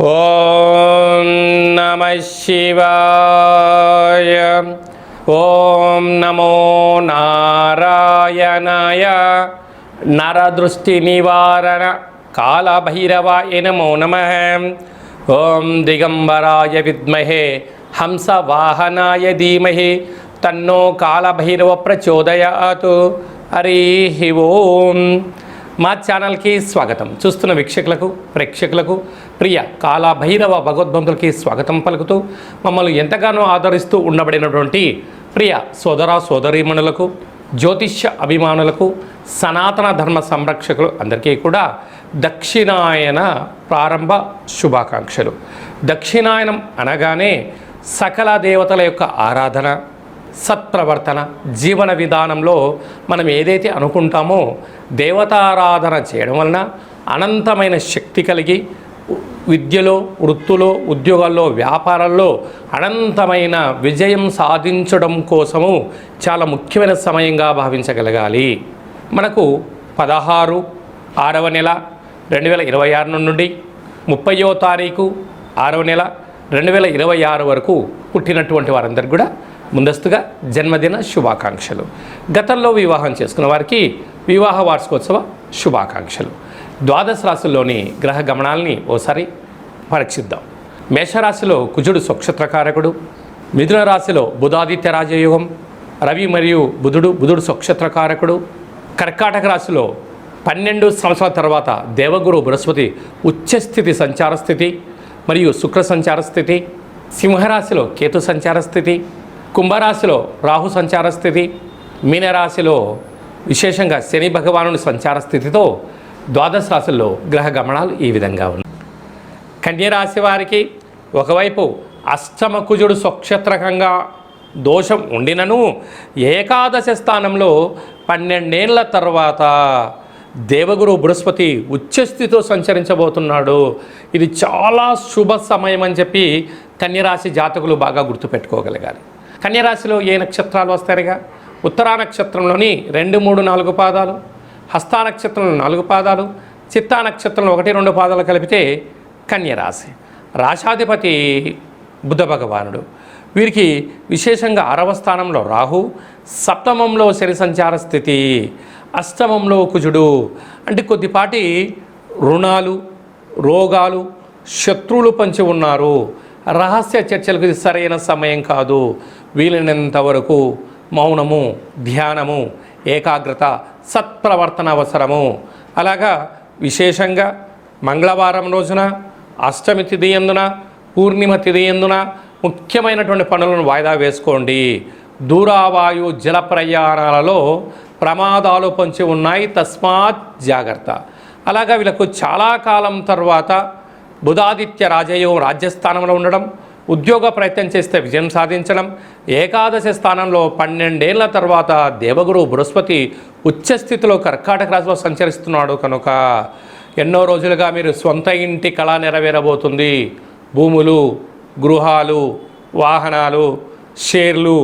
ఓం నమః శివాయ. ఓం నమో నారాయణాయ. నరదృష్టి నివారణ కాళభైరవాయ నమో నమః. ఓం దిగంబరాయ విద్మహే హంసవాహనాయ ధీమహి తన్నో కాళభైరవ ప్రచోదయాత్. హరి ఓం. మా ఛానల్కి స్వాగతం. చూస్తున్న వీక్షకులకు ప్రేక్షకులకు ప్రియ కాళభైరవ భగవద్బంధులకి స్వాగతం పలుకుతూ మమ్మల్ని ఎంతగానో ఆదరిస్తూ ఉండబడినటువంటి ప్రియ సోదర సోదరీమణులకు, జ్యోతిష్య అభిమానులకు, సనాతన ధర్మ సంరక్షకులు అందరికీ కూడా దక్షిణాయన ప్రారంభ శుభాకాంక్షలు. దక్షిణాయనం అనగానే సకల దేవతల యొక్క ఆరాధన, సత్ప్రవర్తన, జీవన విధానంలో మనం ఏదైతే అనుకుంటామో దేవతారాధన చేయడం వలన అనంతమైన శక్తి కలిగి విద్యలో, వృత్తులో, ఉద్యోగాల్లో, వ్యాపారాల్లో అనంతమైన విజయం సాధించడం కోసము చాలా ముఖ్యమైన సమయంగా భావించగలగాలి. మనకు 16/6వ నెల 2026 నుండి 30వ తారీఖు 6వ నెల 2026 వరకు పుట్టినటువంటి వారందరికీ కూడా ముందస్తుగా జన్మదిన శుభాకాంక్షలు. గతంలో వివాహం చేసుకున్న వారికి వివాహ వార్షికోత్సవ శుభాకాంక్షలు. ద్వాదశ రాశుల్లోని గ్రహ గమనాల్ని ఓసారి పరీక్షిద్దాం. మేషరాశిలో కుజుడు స్వక్షత్రకారకుడు, మిథున రాశిలో బుధాదిత్య రాజయోగం, రవి మరియు బుధుడు స్వక్షత్రకారకుడు, కర్కాటక రాశిలో 12 సంవత్సరాల తర్వాత దేవగురు బృహస్పతి ఉచ్చస్థితి సంచార స్థితి మరియు శుక్ర సంచార స్థితి, సింహరాశిలో కేతు సంచార స్థితి, కుంభరాశిలో రాహు సంచార స్థితి, మీనరాశిలో విశేషంగా శని భగవానుని సంచార స్థితితో ద్వాదశ రాశుల్లో గ్రహ గమనాలు ఈ విధంగా ఉన్నాయి. కన్యరాశి వారికి ఒకవైపు అష్టమ కుజుడు స్వక్షత్రకంగా దోషం ఉండినను ఏకాదశ స్థానంలో 12 ఏళ్ల తర్వాత దేవగురు బృహస్పతి ఉచ్చస్థితితో సంచరించబోతున్నాడు. ఇది చాలా శుభ సమయం అని చెప్పి కన్యరాశి జాతకులు బాగా గుర్తుపెట్టుకోగలగాలి. కన్యరాశిలో ఏ నక్షత్రాలు వస్తాయిగా? ఉత్తరా నక్షత్రంలోని 2, 3, 4 పాదాలు, హస్తా నక్షత్రంలో 4 పాదాలు, చిత్తా నక్షత్రంలో 1, 2 పాదాలు కలిపితే కన్యరాశి. రాశాధిపతి బుధ భగవానుడు. వీరికి విశేషంగా 6వ స్థానంలో రాహు, సప్తమంలో శని సంచార స్థితి, అష్టమంలో కుజుడు. అంటే కొద్దిపాటి రుణాలు, రోగాలు, శత్రువులు పంచి ఉన్నారు. రహస్య చర్చలకు ఇది సరైన సమయం కాదు. వీలైనంత వరకు మౌనము, ధ్యానము, ఏకాగ్రత, సత్ప్రవర్తన అవసరము. అలాగా విశేషంగా మంగళవారం రోజున, అష్టమి తిథి యందున, పూర్ణిమ తిథి యందున ముఖ్యమైనటువంటి పనులను వాయిదా వేసుకోండి. దూరావాయు జల ప్రయాణాలలో ప్రమాదాలు పొంచి ఉన్నాయి, తస్మాత్ జాగ్రత్త. అలాగా వీళ్ళకు చాలా కాలం తర్వాత బుధాదిత్య రాజయోగం రాజ్యస్థానంలో ఉండడం, ఉద్యోగ ప్రయత్నం చేస్తే విజయం సాధించడం, ఏకాదశ స్థానంలో 12 ఏళ్ల తర్వాత దేవగురు బృహస్పతి ఉచ్చస్థితిలో కర్కాటక రాశిలో సంచరిస్తున్నాడు కనుక ఎన్నో రోజులుగా మీరు సొంత ఇంటి కళ నెరవేరబోతుంది. భూములు, గృహాలు, వాహనాలు, షేర్లు,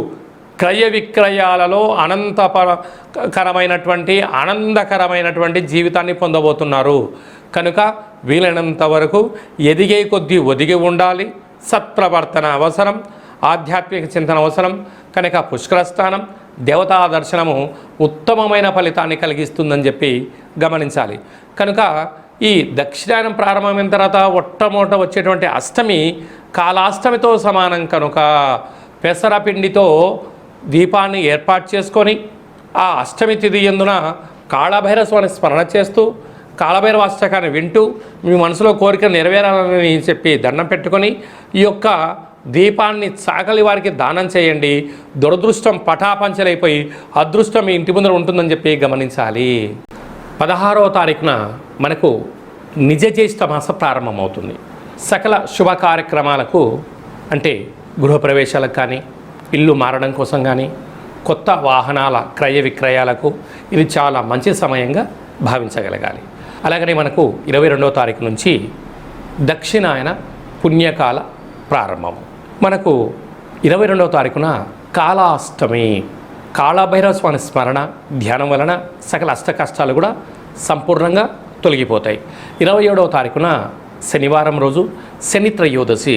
క్రయ విక్రయాలలో ఆనందకరమైనటువంటి జీవితాన్ని పొందబోతున్నారు. కనుక వీలైనంత వరకు ఎదిగే కొద్దీ ఒదిగి ఉండాలి. సత్ప్రవర్తన అవసరం, ఆధ్యాత్మిక చింతన అవసరం. కనుక పుష్కర స్థానం, దేవతా దర్శనము ఉత్తమమైన ఫలితాన్ని కలిగిస్తుందని చెప్పి గమనించాలి. కనుక ఈ దక్షిణాయనం ప్రారంభమైన తర్వాత మొట్టమొదట వచ్చేటువంటి అష్టమి కాలాష్టమితో సమానం కనుక పెసరపిండితో దీపాన్ని ఏర్పాటు చేసుకొని ఆ అష్టమి తిథి యందున కాళభైరవ స్వామిని స్మరణ చేస్తూ కాళభైరవ అష్టకాన్ని వింటూ మీ మనసులో కోరిక నెరవేరాలని చెప్పి దండం పెట్టుకొని ఈ యొక్క దీపాన్ని చాకలి వారికి దానం చేయండి. దురదృష్టం పటాపంచలైపోయి అదృష్టం మీ ఇంటి ముందర ఉంటుందని చెప్పి గమనించాలి. 16వ తారీఖున మనకు నిజ జ్యేష్ఠ మాస ప్రారంభమవుతుంది. సకల శుభ కార్యక్రమాలకు అంటే గృహప్రవేశాలకు కానీ, ఇల్లు మారడం కోసం కానీ, కొత్త వాహనాల క్రయ విక్రయాలకు ఇది చాలా మంచి సమయంగా భావించగలగాలి. అలాగనే మనకు 22వ తారీఖు నుంచి దక్షిణాయన పుణ్యకాల ప్రారంభం. మనకు 22వ తారీఖున కాళాష్టమి. కాళభైరవ స్వామి స్మరణ, ధ్యానం వలన సకల అష్ట కష్టాలు కూడా సంపూర్ణంగా తొలగిపోతాయి. 27వ తారీఖున శనివారం రోజు శని త్రయోదశి,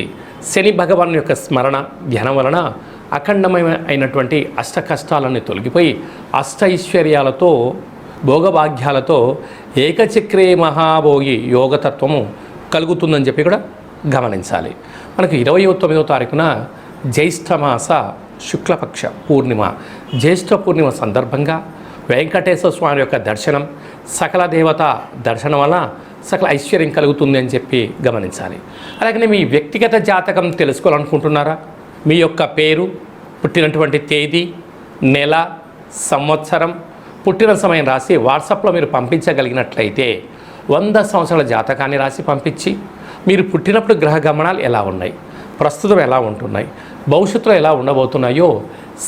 శని భగవాన్ యొక్క స్మరణ ధ్యానం వలన అఖండమైనటువంటి అష్ట కష్టాలన్నీ తొలగిపోయి అష్ట ఐశ్వర్యాలతో భోగభాగ్యాలతో ఏకచక్రే మహాభోగి యోగతత్వము కలుగుతుందని చెప్పి కూడా గమనించాలి. మనకు 29వ తారీఖున జ్యేష్ఠమాస శుక్లపక్ష పూర్ణిమ, జ్యేష్ఠ పూర్ణిమ సందర్భంగా వెంకటేశ్వర స్వామి యొక్క దర్శనం, సకల దేవత దర్శనం వల్ల సకల ఐశ్వర్యం కలుగుతుంది అని చెప్పి గమనించాలి. అలాగే మీ వ్యక్తిగత జాతకం తెలుసుకోవాలనుకుంటున్నారా? మీ యొక్క పేరు, పుట్టినటువంటి తేదీ, నెల, సంవత్సరం, పుట్టిన సమయం రాసి వాట్సాప్లో మీరు పంపించగలిగినట్లయితే 100 సంవత్సరాల జాతకాన్ని రాసి పంపించి మీరు పుట్టినప్పుడు గ్రహ గమనాలు ఎలా ఉన్నాయి, ప్రస్తుతం ఎలా ఉంటున్నాయి, భవిష్యత్తులో ఎలా ఉండబోతున్నాయో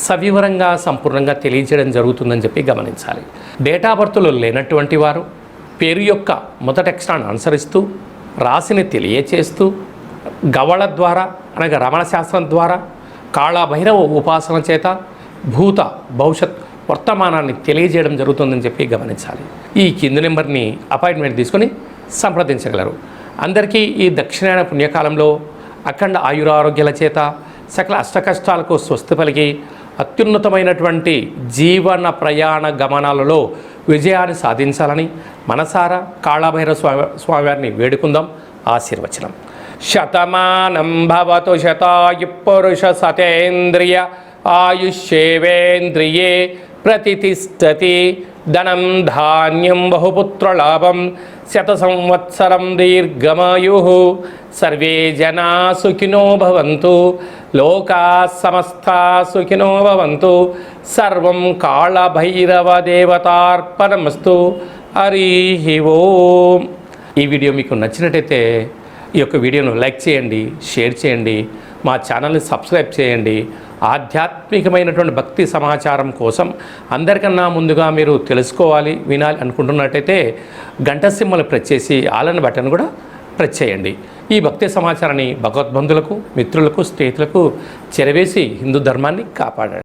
సవివరంగా సంపూర్ణంగా తెలియజేయడం జరుగుతుందని చెప్పి గమనించాలి. డేటా బర్త్లో లేనటువంటి వారు పేరు యొక్క మొదటి అక్షరాన్ని అనుసరిస్తూ రాశిని తెలియచేస్తూ గవళ ద్వారా అనగా రమణ శాస్త్రం ద్వారా కాళభైరవ ఉపాసన చేత భూత భవిష్యత్ వర్తమానాన్ని తెలియజేయడం జరుగుతుందని చెప్పి గమనించాలి. ఈ కింది నెంబర్ని అపాయింట్మెంట్ తీసుకొని సంప్రదించగలరు. అందరికీ ఈ దక్షిణాయన పుణ్యకాలంలో అఖండ ఆయురారోగ్యాల చేత సకల అష్టకష్టాలకు స్వస్తి పలికి అత్యున్నతమైనటువంటి జీవన ప్రయాణ గమనాలలో విజయాన్ని సాధించాలని మనసారా కాళభైరవ స్వామివారిని వేడుకుందాం. ఆశీర్వచనం. శతమానం భవతు శతాయు పురుష సతేంద్రియ ఆయుష్యేవేంద్రియే ప్రతిష్టతి. ధనం ధాన్యం బహుపుత్రలాభం శత సంవత్సరం దీర్ఘమాయు. సర్వే జనా సుఖినో భవంతు. లోకా సమస్తా సుఖినో భవంతు. సర్వం కాళభైరవ దేవతార్పణమస్తు. హరి ఓం. ఈ వీడియో మీకు నచ్చినట్టయితే ఈ యొక్క వీడియోను లైక్ చేయండి, షేర్ చేయండి, మా ఛానల్ని సబ్స్క్రైబ్ చేయండి. ఆధ్యాత్మికమైనటువంటి భక్తి సమాచారం కోసం అందరికన్నా ముందుగా మీరు తెలుసుకోవాలి, వినాలి అనుకుంటున్నట్టయితే గంట సింబల్ ప్రెస్ చేసి ఆలన్ బటన్ కూడా ప్రెస్ చేయండి. ఈ భక్తి సమాచారాన్ని భగవద్బంధులకు, మిత్రులకు, స్నేహితులకు చేరవేసి హిందూ ధర్మాన్ని కాపాడండి.